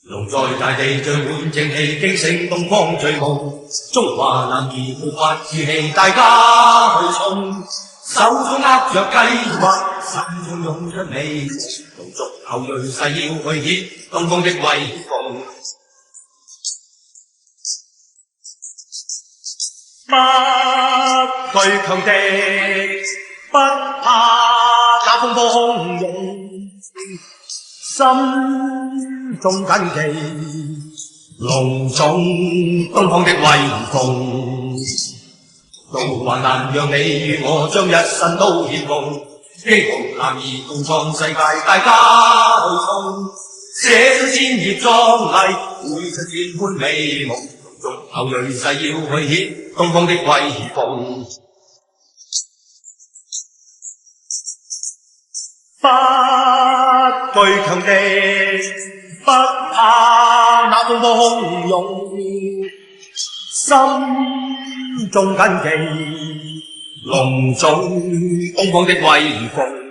龍在大地聚滿正氣，驚醒東方最夢。中華男兒勃發志氣，大家去衝。手中握着計劃，心中湧出美夢。龍族後裔誓要去顯東方的威風。不懼強敵，不怕那風波洶湧。心中緊記隆重東方的威風，都還難讓你與我將一生都獻奉。英雄男兒共創世界，大家去衝，寫出千頁壯麗，繪出千般美夢。龍族後裔誓要去顯東方的威風。不懼強敵，不怕那風波洶湧，心中緊記隆重東方的威風。